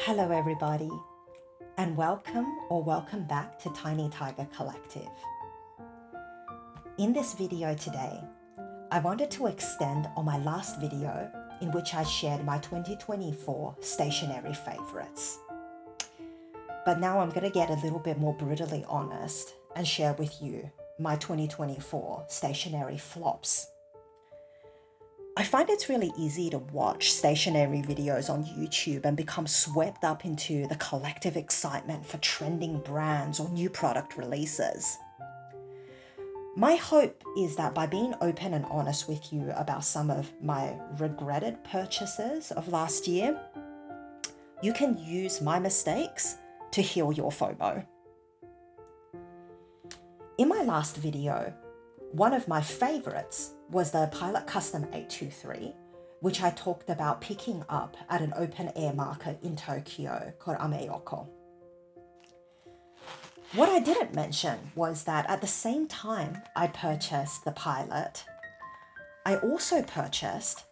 Hello everybody, and welcome back to Tiny Tiger Collective. In this video today, I wanted to extend on my last video in which I shared my 2024 stationery favorites. But now I'm going to get a little bit more brutally honest and share with you my 2024 stationery flops. I find it's really easy to watch stationery videos on YouTube and become swept up into the collective excitement for trending brands or new product releases. My hope is that by being open and honest with you about some of my regretted purchases of last year, you can use my mistakes to heal your FOMO. In my last video, one of my favorites was the Pilot Custom 823, which I talked about picking up at an open-air market in Tokyo called Ameoko. What I didn't mention was that at the same time I purchased the Pilot, I also purchased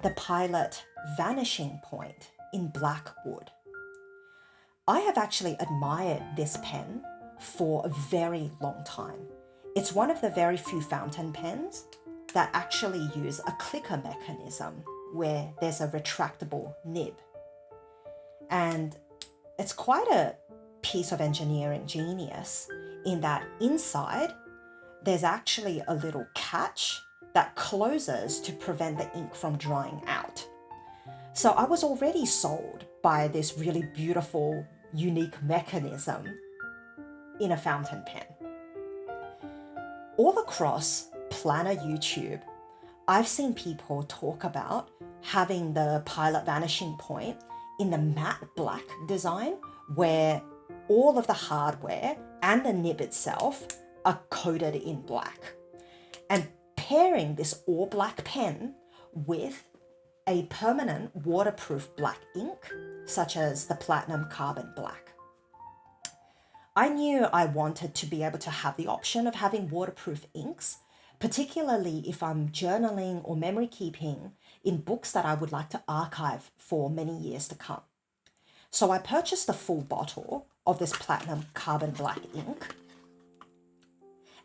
the Pilot Vanishing Point in black wood. I have actually admired this pen for a very long time. It's one of the very few fountain pens that actually use a clicker mechanism where there's a retractable nib. And it's quite a piece of engineering genius in that inside there's actually a little catch that closes to prevent the ink from drying out. So I was already sold by this really beautiful, unique mechanism in a fountain pen. All across planner YouTube, I've seen people talk about having the Pilot Vanishing Point in the matte black design where all of the hardware and the nib itself are coated in black. And pairing this all black pen with a permanent waterproof black ink, such as the Platinum Carbon Black. I knew I wanted to be able to have the option of having waterproof inks, particularly if I'm journaling or memory keeping in books that I would like to archive for many years to come. So I purchased a full bottle of this Platinum Carbon Black ink.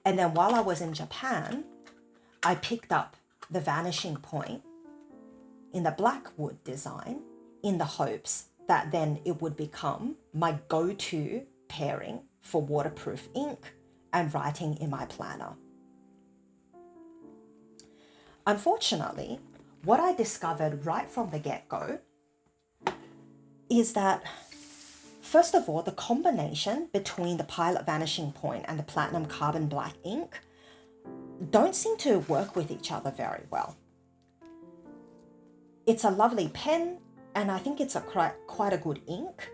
And then while I was in Japan, I picked up the Vanishing Point in the black wood design in the hopes that then it would become my go-to pairing for waterproof ink and writing in my planner. Unfortunately, what I discovered right from the get-go is that, first of all, the combination between the Pilot Vanishing Point and the Platinum Carbon Black ink don't seem to work with each other very well. It's a lovely pen, and I think it's quite a good ink,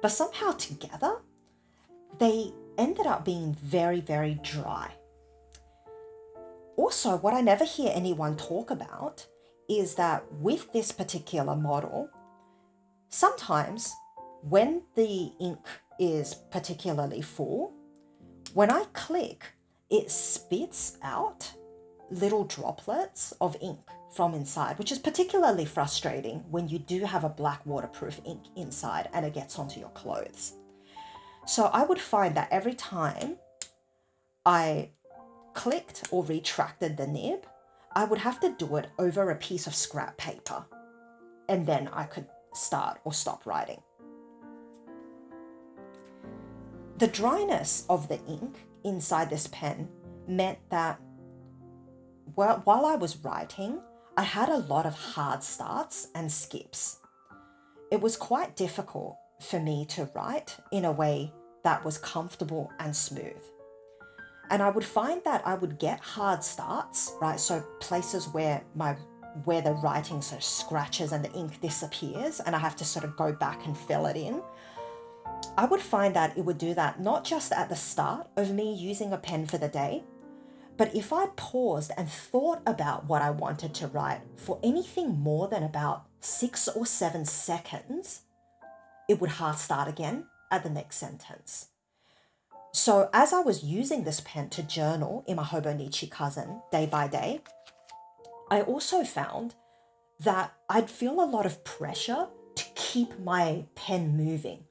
but somehow together, they ended up being very, very dry. Also, what I never hear anyone talk about is that with this particular model, sometimes when the ink is particularly full, when I click, it spits out little droplets of ink from inside, which is particularly frustrating when you do have a black waterproof ink inside and it gets onto your clothes. So I would find that every time I clicked or retracted the nib, I would have to do it over a piece of scrap paper, and then I could start or stop writing. The dryness of the ink inside this pen meant that while I was writing, I had a lot of hard starts and skips. It was quite difficult for me to write in a way that was comfortable and smooth. And I would find that I would get hard starts, right? So places where the writing sort of scratches and the ink disappears and I have to sort of go back and fill it in. I would find that it would do that not just at the start of me using a pen for the day, but if I paused and thought about what I wanted to write for anything more than about 6 or 7 seconds, it would hard start again at the next sentence. So as I was using this pen to journal in my Hobonichi cousin day by day, I also found that I'd feel a lot of pressure to keep keep my pen moving.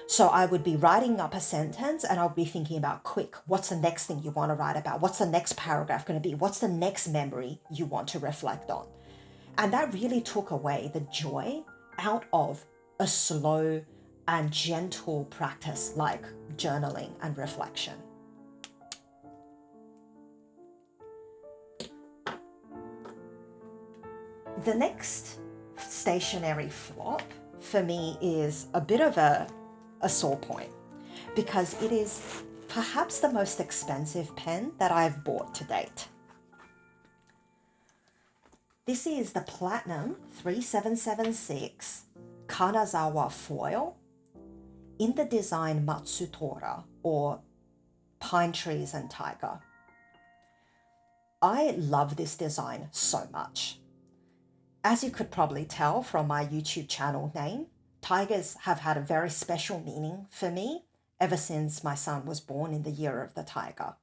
So I would be writing up a sentence and I'll be thinking about, quick, what's the next thing you want to write about? What's the next paragraph going to be? What's the next memory you want to reflect on? And that really took away the joy out of a slow and gentle practice like journaling and reflection. The next stationery flop for me is a bit of a sore point, because it is perhaps the most expensive pen that I've bought to date. This is the Platinum 3776 Kanazawa foil in the design Matsutora, or Pine Trees and Tiger. I love this design so much. As you could probably tell from my YouTube channel name, tigers have had a very special meaning for me ever since my son was born in the year of the tiger.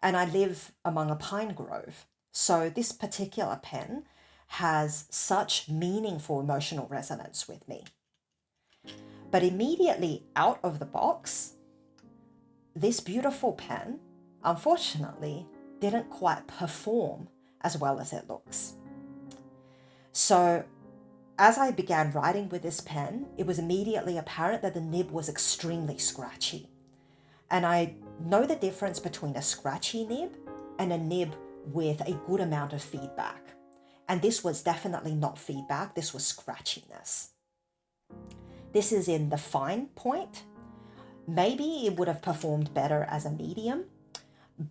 And I live among a pine grove, so this particular pen has such meaningful emotional resonance with me. But immediately out of the box, this beautiful pen, unfortunately, didn't quite perform as well as it looks. So as I began writing with this pen, it was immediately apparent that the nib was extremely scratchy. And I know the difference between a scratchy nib and a nib with a good amount of feedback. And this was definitely not feedback, this was scratchiness. This is in the fine point. Maybe it would have performed better as a medium,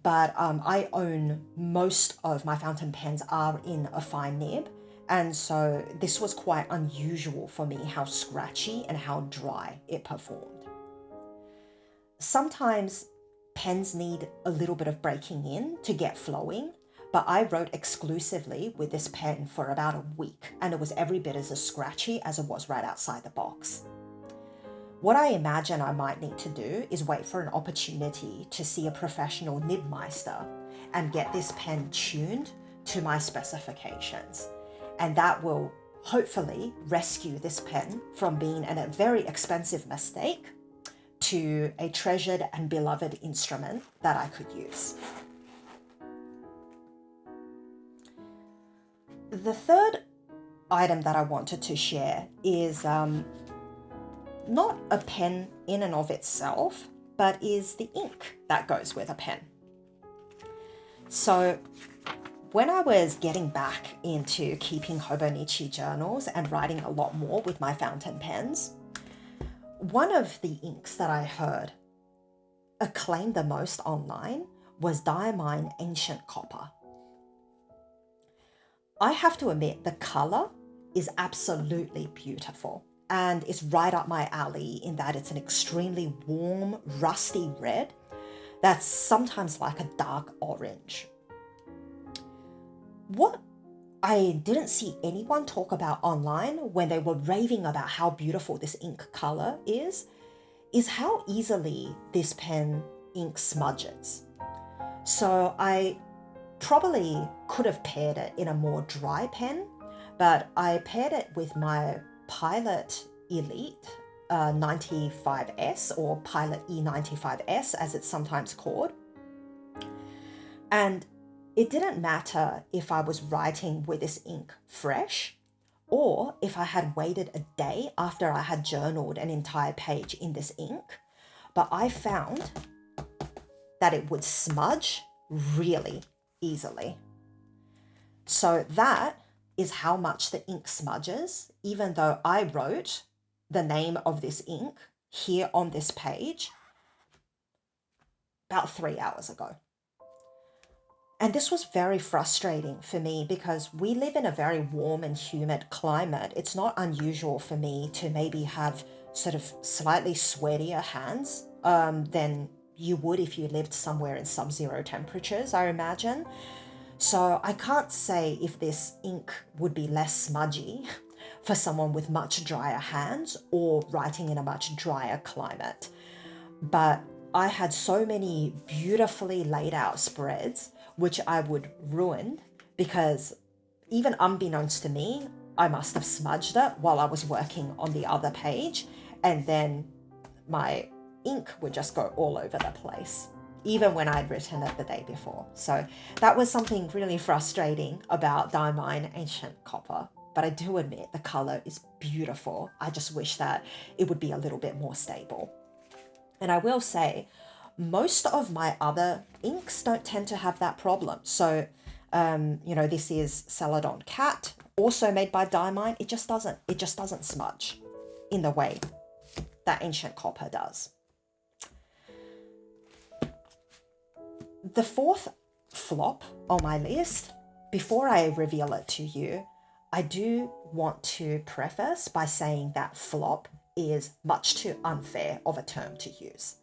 but I own most of my fountain pens are in a fine nib. And so this was quite unusual for me, how scratchy and how dry it performed. Sometimes pens need a little bit of breaking in to get flowing, but I wrote exclusively with this pen for about a week, and it was every bit as scratchy as it was right outside the box. What I imagine I might need to do is wait for an opportunity to see a professional nibmeister and get this pen tuned to my specifications. And that will hopefully rescue this pen from being a very expensive mistake to a treasured and beloved instrument that I could use. The third item that I wanted to share is not a pen in and of itself, but is the ink that goes with a pen. So when I was getting back into keeping Hobonichi journals and writing a lot more with my fountain pens, one of the inks that I heard acclaimed the most online was diamine ancient copper. I have to admit, the color is absolutely beautiful, and it's right up my alley in that it's an extremely warm, rusty red that's sometimes like a dark orange. What I didn't see anyone talk about online when they were raving about how beautiful this ink color is how easily this pen ink smudges. So I probably could have paired it in a more dry pen, but I paired it with my Pilot Elite 95S, or Pilot E95S as it's sometimes called. And it didn't matter if I was writing with this ink fresh or if I had waited a day after I had journaled an entire page in this ink, but I found that it would smudge really easily. So that is how much the ink smudges, even though I wrote the name of this ink here on this page about 3 hours ago. And this was very frustrating for me because we live in a very warm and humid climate. It's not unusual for me to maybe have sort of slightly sweatier hands than you would if you lived somewhere in sub-zero temperatures, I imagine. So I can't say if this ink would be less smudgy for someone with much drier hands or writing in a much drier climate. But I had so many beautifully laid out spreads which I would ruin because even unbeknownst to me, I must have smudged it while I was working on the other page, and then my ink would just go all over the place, even when I'd written it the day before. So that was something really frustrating about diamine ancient copper. But I do admit the color is beautiful. I just wish that it would be a little bit more stable. And I will say, most of my other inks don't tend to have that problem. So, this is Celadon Cat, also made by diamine. It just doesn't smudge in the way that ancient copper does. The fourth flop on my list, before I reveal it to you, I do want to preface by saying that flop is much too unfair of a term to use.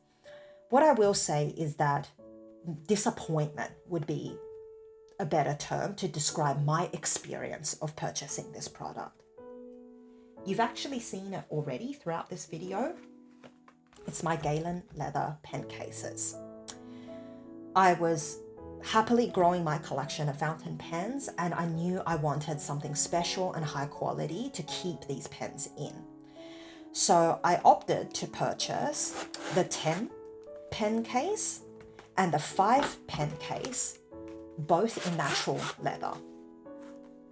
What I will say is that disappointment would be a better term to describe my experience of purchasing this product. You've actually seen it already throughout this video. It's my galen leather pen cases. I was happily growing my collection of fountain pens, and I knew I wanted something special and high quality to keep these pens in. So I opted to purchase the 10 pen case and the 5 pen case, both in natural leather.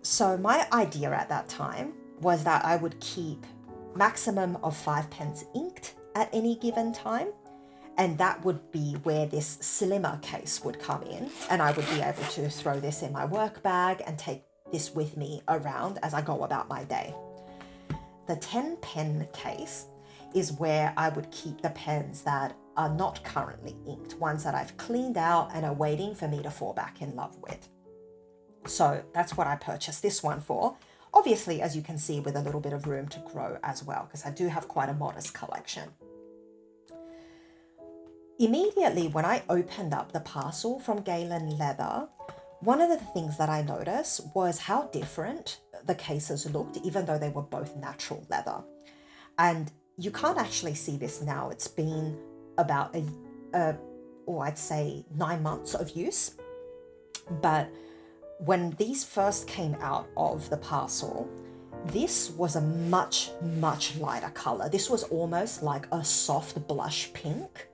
So my idea at that time was that I would keep maximum of 5 pens inked at any given time, and that would be where this slimmer case would come in, and I would be able to throw this in my work bag and take this with me around as I go about my day. The 10 pen case is where I would keep the pens that are not currently inked, ones that I've cleaned out and are waiting for me to fall back in love with. So that's what I purchased this one for. Obviously, as you can see, with a little bit of room to grow as well, because I do have quite a modest collection. Immediately when I opened up the parcel from Galen Leather, one of the things that I noticed was how different the cases looked, even though they were both natural leather. And you can't actually see this now. It's been about I'd say 9 months of use. But when these first came out of the parcel, this was a much, much lighter color. This was almost like a soft blush pink.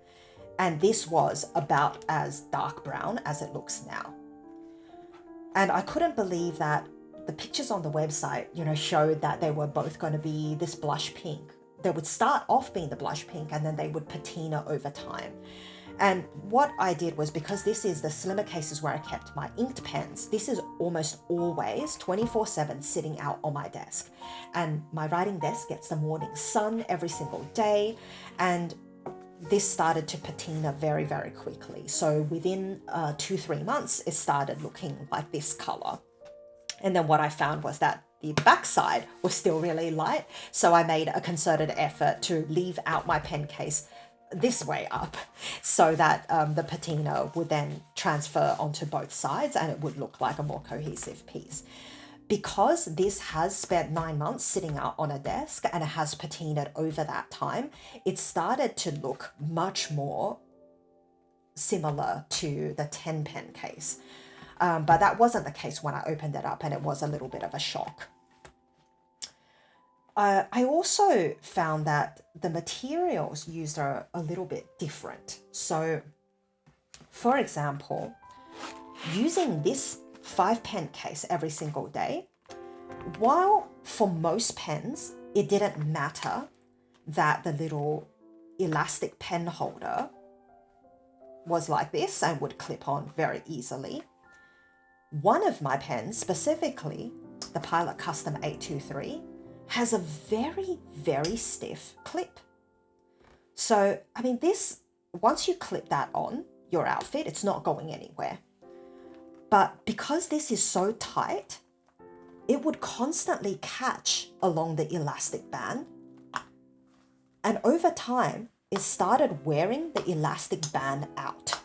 And this was about as dark brown as it looks now. And I couldn't believe that the pictures on the website, showed that they were both going to be this blush pink. They would start off being the blush pink and then they would patina over time. And what I did was, because this is the slimmer cases where I kept my inked pens, this is almost always 24/7 sitting out on my desk. And my writing desk gets the morning sun every single day. And this started to patina very, very quickly. So within 2-3 months, it started looking like this color. And then what I found was that the backside was still really light. So I made a concerted effort to leave out my pen case this way up so that the patina would then transfer onto both sides and it would look like a more cohesive piece. Because this has spent 9 months sitting out on a desk and it has patinaed over that time, it started to look much more similar to the 10 pen case. But that wasn't the case when I opened it up, and it was a little bit of a shock. I also found that the materials used are a little bit different. So, for example, using this 5 pen case every single day, while for most pens it didn't matter that the little elastic pen holder was like this and would clip on very easily, one of my pens, specifically the Pilot Custom 823, has a very, very stiff clip. So, this, once you clip that on your outfit, it's not going anywhere. But because this is so tight, it would constantly catch along the elastic band. And over time, it started wearing the elastic band out.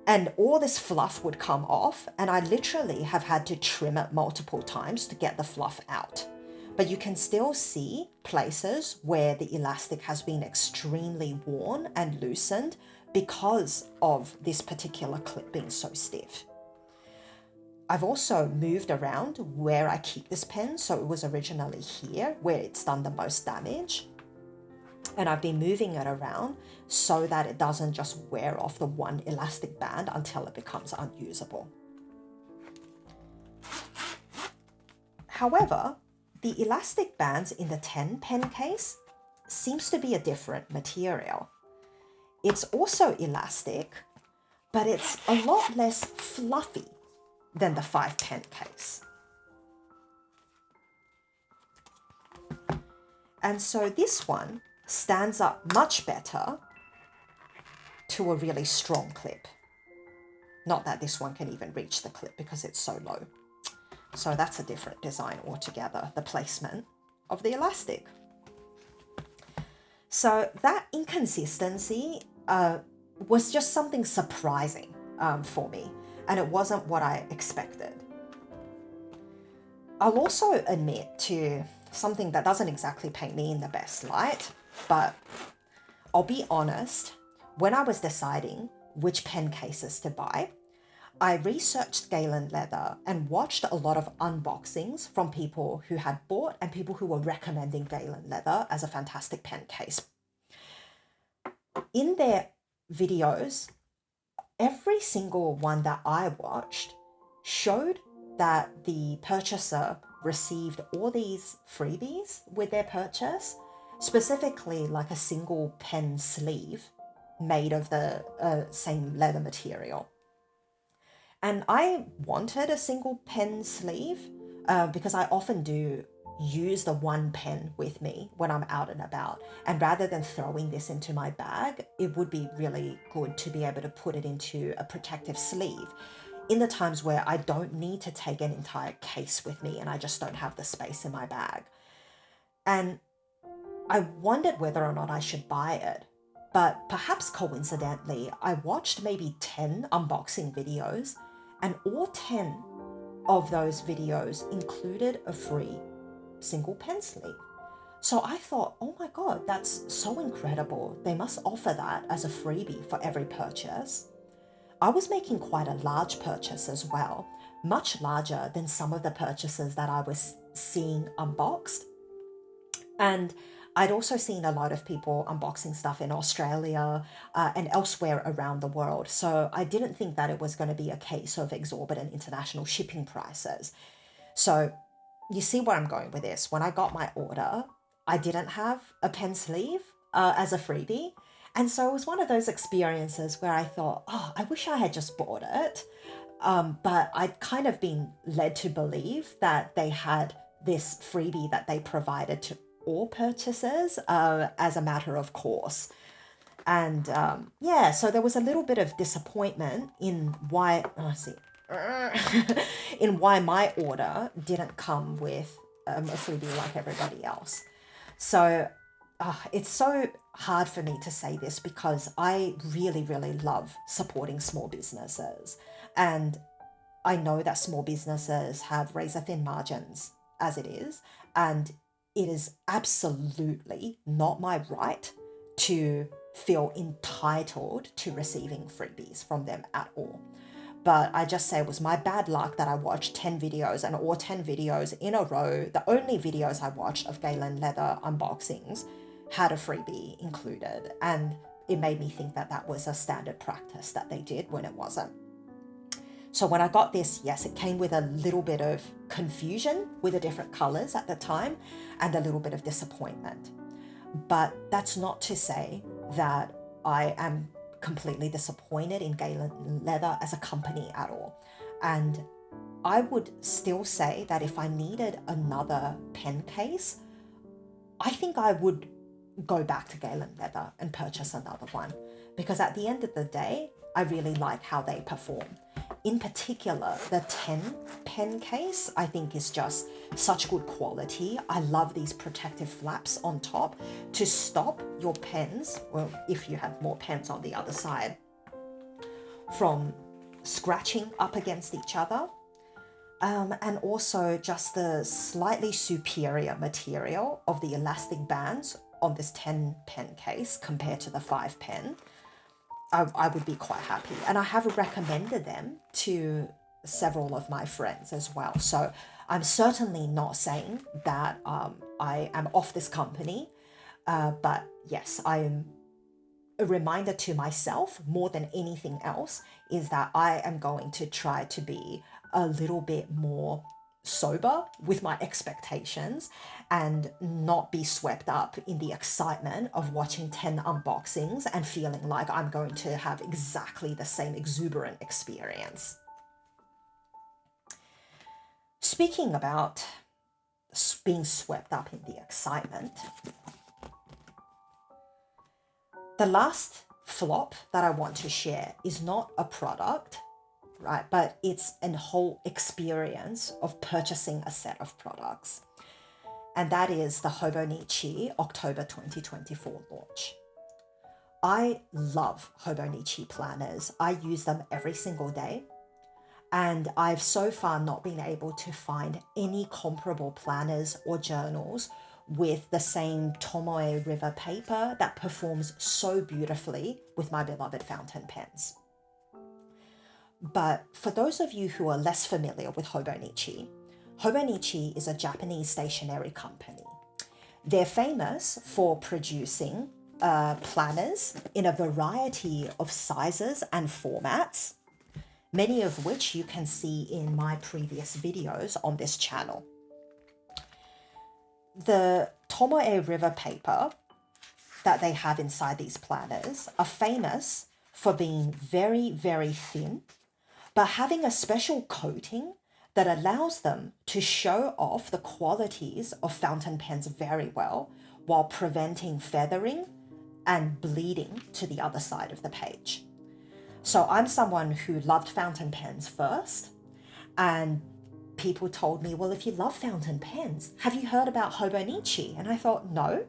And all this fluff would come off, and I literally have had to trim it multiple times to get the fluff out. But you can still see places where the elastic has been extremely worn and loosened because of this particular clip being so stiff. I've also moved around where I keep this pen. So it was originally here where it's done the most damage. And I've been moving it around so that it doesn't just wear off the one elastic band until it becomes unusable. However, the elastic bands in the 10 pen case seems to be a different material. It's also elastic, but it's a lot less fluffy than the 5 pen case. And so this one stands up much better to a really strong clip. Not that this one can even reach the clip because it's so low. So that's a different design altogether, the placement of the elastic. So that inconsistency was just something surprising for me, and it wasn't what I expected. I'll also admit to something that doesn't exactly paint me in the best light, but I'll be honest, when I was deciding which pen cases to buy, I researched galen leather and watched a lot of unboxings from people who had bought and people who were recommending galen leather as a fantastic pen case. In their videos, every single one that I watched showed that the purchaser received all these freebies with their purchase, specifically like a single pen sleeve made of the same leather material. And I wanted a single pen sleeve because I often do use the one pen with me when I'm out and about. And rather than throwing this into my bag, it would be really good to be able to put it into a protective sleeve in the times where I don't need to take an entire case with me and I just don't have the space in my bag. And I wondered whether or not I should buy it. But perhaps coincidentally, I watched maybe 10 unboxing videos, and all 10 of those videos included a free single pen sleeve. So I thought, oh my God, that's so incredible. They must offer that as a freebie for every purchase. I was making quite a large purchase as well, much larger than some of the purchases that I was seeing unboxed. And I'd also seen a lot of people unboxing stuff in Australia and elsewhere around the world. So I didn't think that it was going to be a case of exorbitant international shipping prices. So you see where I'm going with this. When I got my order, I didn't have a pen sleeve as a freebie. And so it was one of those experiences where I thought, oh, I wish I had just bought it. But I'd kind of been led to believe that they had this freebie that they provided to all purchases as a matter of course. And yeah, so there was a little bit of disappointment in why, in why my order didn't come with a freebie like everybody else. So it's so hard for me to say this because I really, really love supporting small businesses. And I know that small businesses have razor thin margins as it is. And it is absolutely not my right to feel entitled to receiving freebies from them at all. But I just say it was my bad luck that I watched 10 videos, and all 10 videos in a row, the only videos I watched of galen leather unboxings had a freebie included. And it made me think that that was a standard practice that they did when it wasn't. So when I got this, yes, it came with a little bit of confusion with the different colors at the time and a little bit of disappointment. But that's not to say that I am completely disappointed in galen leather as a company at all. And I would still say that if I needed another pen case, I think I would go back to galen leather and purchase another one, because at the end of the day, I really like how they perform. In particular, the 10 pen case, I think is just such good quality. I love these protective flaps on top to stop your pens, well, if you have more pens on the other side, from scratching up against each other. And also just the slightly superior material of the elastic bands on this 10 pen case compared to the 5 pen. I would be quite happy. And I have recommended them to several of my friends as well. So I'm certainly not saying that I am off this company, but yes, I am. A reminder to myself more than anything else is that I am going to try to be a little bit more sober with my expectations and not be swept up in the excitement of watching 10 unboxings and feeling like I'm going to have exactly the same exuberant experience. Speaking about being swept up in the excitement, the last flop that I want to share is not a product, right? But it's a whole experience of purchasing a set of products. And that is the Hobonichi October 2024 launch. I love Hobonichi planners. I use them every single day. And I've so far not been able to find any comparable planners or journals with the same Tomoe River paper that performs so beautifully with my beloved fountain pens. But for those of you who are less familiar with Hobonichi, Hobonichi is a Japanese stationery company. They're famous for producing planners in a variety of sizes and formats, many of which you can see in my previous videos on this channel. The Tomoe River paper that they have inside these planners are famous for being very, very thin, but having a special coating that allows them to show off the qualities of fountain pens very well while preventing feathering and bleeding to the other side of the page. So I'm someone who loved fountain pens first, and people told me, well, if you love fountain pens, have you heard about Hobonichi? And I thought, no.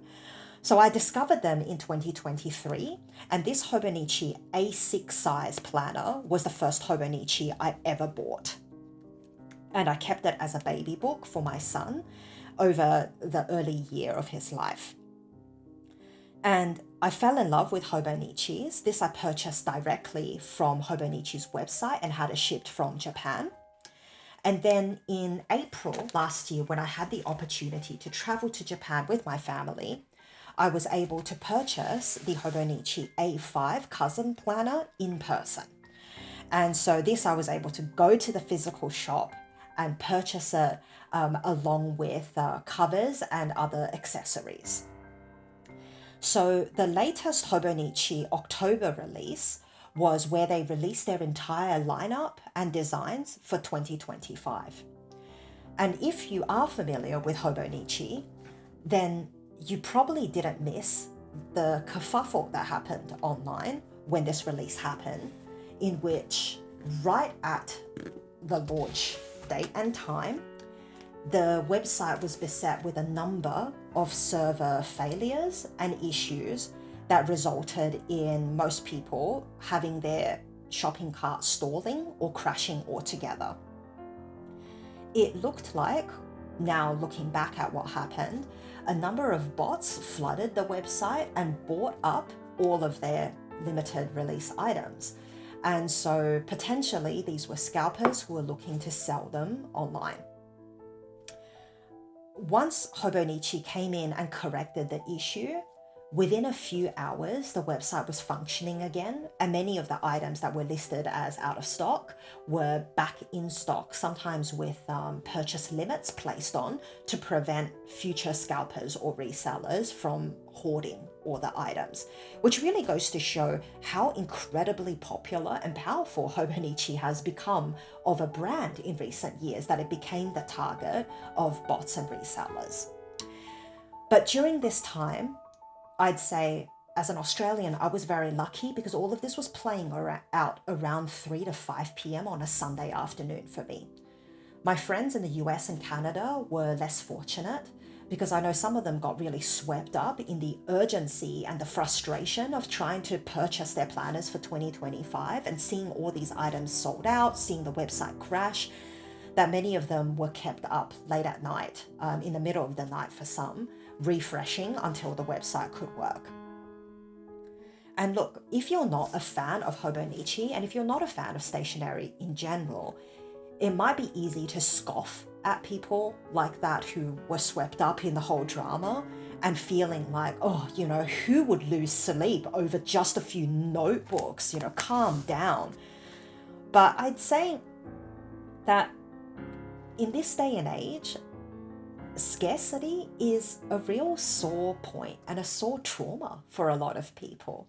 So I discovered them in 2023, and this Hobonichi A6 size planner was the first Hobonichi I ever bought. And I kept it as a baby book for my son over the early year of his life. And I fell in love with Hobonichis. This I purchased directly from Hobonichi's website and had it shipped from Japan. And then in April last year, when I had the opportunity to travel to Japan with my family, I was able to purchase the Hobonichi A5 cousin planner in person. And so this, I was able to go to the physical shop and purchase it along with covers and other accessories. So the latest Hobonichi October release was where they released their entire lineup and designs for 2025. And if you are familiar with Hobonichi, then you probably didn't miss the kerfuffle that happened online when this release happened, in which right at the launch date and time, the website was beset with a number of server failures and issues that resulted in most people having their shopping cart stalling or crashing altogether. It looked like, now looking back at what happened, a number of bots flooded the website and bought up all of their limited release items. And so potentially these were scalpers who were looking to sell them online. Once Hobonichi came in and corrected the issue, within a few hours, the website was functioning again, and many of the items that were listed as out of stock were back in stock, sometimes with purchase limits placed on to prevent future scalpers or resellers from hoarding all the items, which really goes to show how incredibly popular and powerful Hobonichi has become of a brand in recent years, that it became the target of bots and resellers. But during this time, I'd say as an Australian, I was very lucky because all of this was playing out around 3 to 5 p.m. on a Sunday afternoon for me. My friends in the US and Canada were less fortunate because I know some of them got really swept up in the urgency and the frustration of trying to purchase their planners for 2025 and seeing all these items sold out, seeing the website crash, that many of them were kept up late at night, in the middle of the night for some, refreshing until the website could work. And look, if you're not a fan of Hobonichi, and if you're not a fan of stationery in general, it might be easy to scoff at people like that who were swept up in the whole drama and feeling like, oh, who would lose sleep over just a few notebooks? Calm down. But I'd say that in this day and age, scarcity is a real sore point and a sore trauma for a lot of people.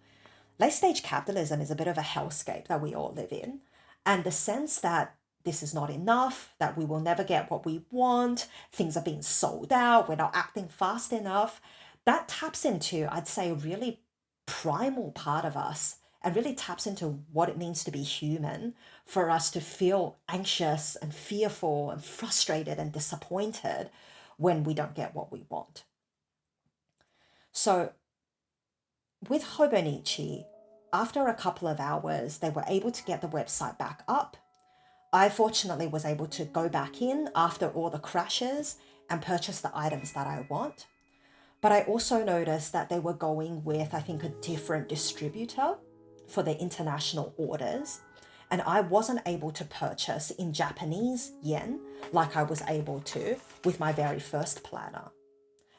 Late stage capitalism is a bit of a hellscape that we all live in. And the sense that this is not enough, that we will never get what we want, things are being sold out, we're not acting fast enough, that taps into, I'd say, a really primal part of us and really taps into what it means to be human, for us to feel anxious and fearful and frustrated and disappointed when we don't get what we want. So with Hobonichi, after a couple of hours, they were able to get the website back up. I fortunately was able to go back in after all the crashes and purchase the items that I want. But I also noticed that they were going with, I think, a different distributor for their international orders. And I wasn't able to purchase in Japanese yen like I was able to with my very first planner.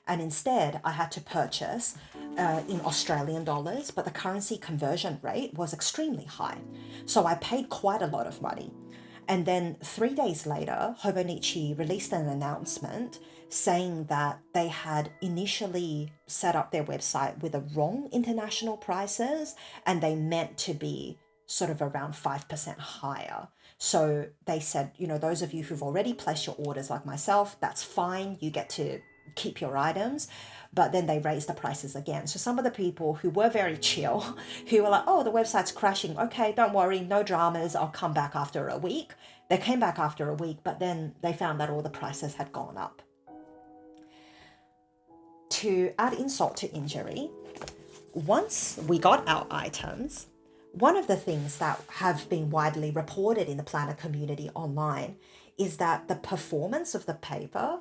And instead, I had to purchase in Australian dollars, but the currency conversion rate was extremely high. So I paid quite a lot of money. And then 3 days later, Hobonichi released an announcement saying that they had initially set up their website with the wrong international prices, and they meant to be sort of around 5% higher. So they said, those of you who've already placed your orders like myself, that's fine. You get to keep your items. But then they raised the prices again. So some of the people who were very chill, who were like, oh, the website's crashing. Okay, don't worry, no dramas. I'll come back after a week. They came back after a week, but then they found that all the prices had gone up. To add insult to injury, once we got our items, one of the things that have been widely reported in the planner community online is that the performance of the paper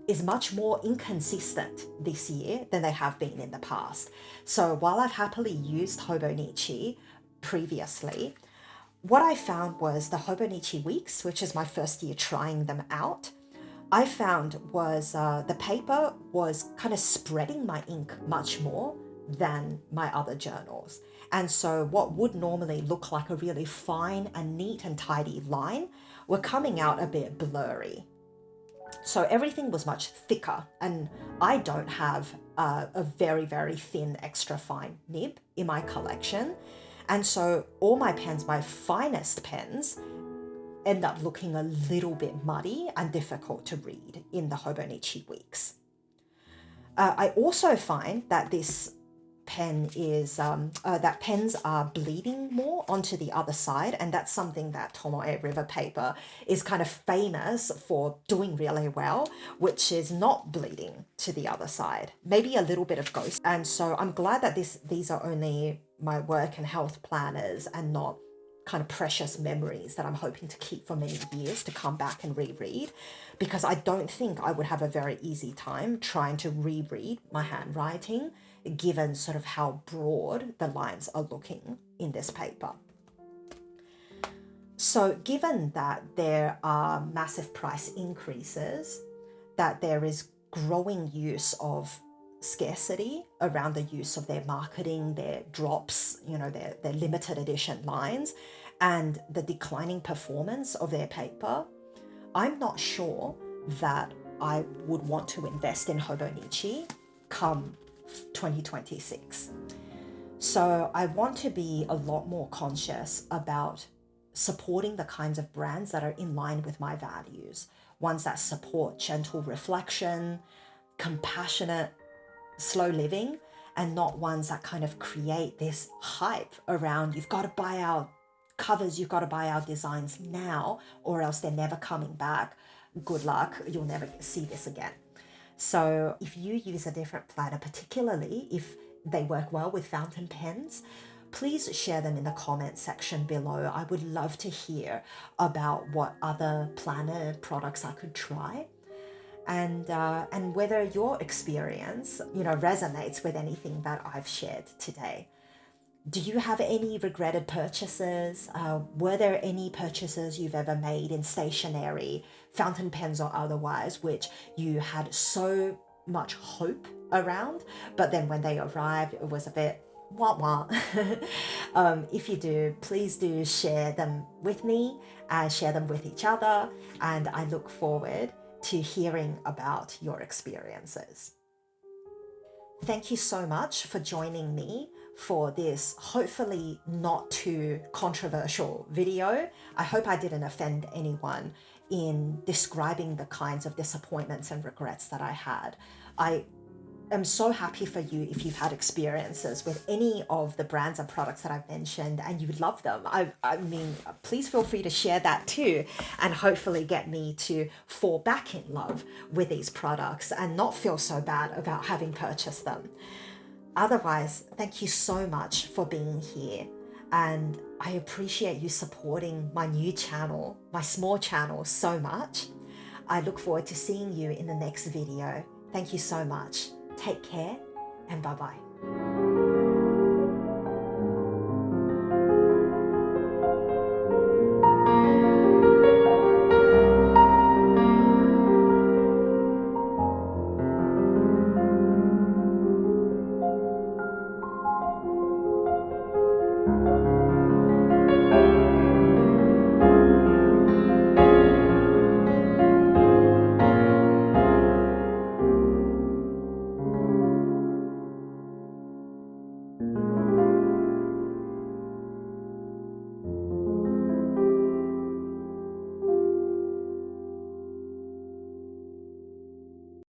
is much more inconsistent this year than they have been in the past. So while I've happily used Hobonichi previously, what I found was the Hobonichi weeks, which is my first year trying them out, I found was the paper was kind of spreading my ink much more than my other journals. And so what would normally look like a really fine and neat and tidy line were coming out a bit blurry. So everything was much thicker, and I don't have a very, very thin, extra fine nib in my collection. And so all my pens, my finest pens, end up looking a little bit muddy and difficult to read in the Hobonichi weeks. I also find that this pen is that pens are bleeding more onto the other side, and that's something that Tomoe River paper is kind of famous for doing really well, which is not bleeding to the other side, maybe a little bit of ghost. And so I'm glad that these are only my work and health planners and not kind of precious memories that I'm hoping to keep for many years to come back and reread, because I don't think I would have a very easy time trying to reread my handwriting given sort of how broad the lines are looking in this paper. So given that there are massive price increases, that there is growing use of scarcity around the use of their marketing, their drops, their limited edition lines, and the declining performance of their paper, I'm not sure that I would want to invest in Hobonichi come 2026. So I want to be a lot more conscious about supporting the kinds of brands that are in line with my values, ones that support gentle reflection, compassionate, slow living, and not ones that kind of create this hype around you've got to buy our covers, you've got to buy our designs now, or else they're never coming back. Good luck, you'll never see this again. So if you use a different planner, particularly if they work well with fountain pens, please share them in the comment section below. I would love to hear about what other planner products I could try, and whether your experience, resonates with anything that I've shared today. Do you have any regretted purchases? Were there any purchases you've ever made in stationery, fountain pens or otherwise, which you had so much hope around, but then when they arrived, it was a bit wah wah? If you do, please do share them with me and share them with each other. And I look forward to hearing about your experiences. Thank you so much for joining me for this hopefully not too controversial video. I hope I didn't offend anyone in describing the kinds of disappointments and regrets that I had. I am so happy for you if you've had experiences with any of the brands and products that I've mentioned and you love them. I mean, please feel free to share that too, and hopefully get me to fall back in love with these products and not feel so bad about having purchased them. Otherwise, thank you so much for being here. And I appreciate you supporting my new channel, my small channel, so much. I look forward to seeing you in the next video. Thank you so much. Take care and bye-bye.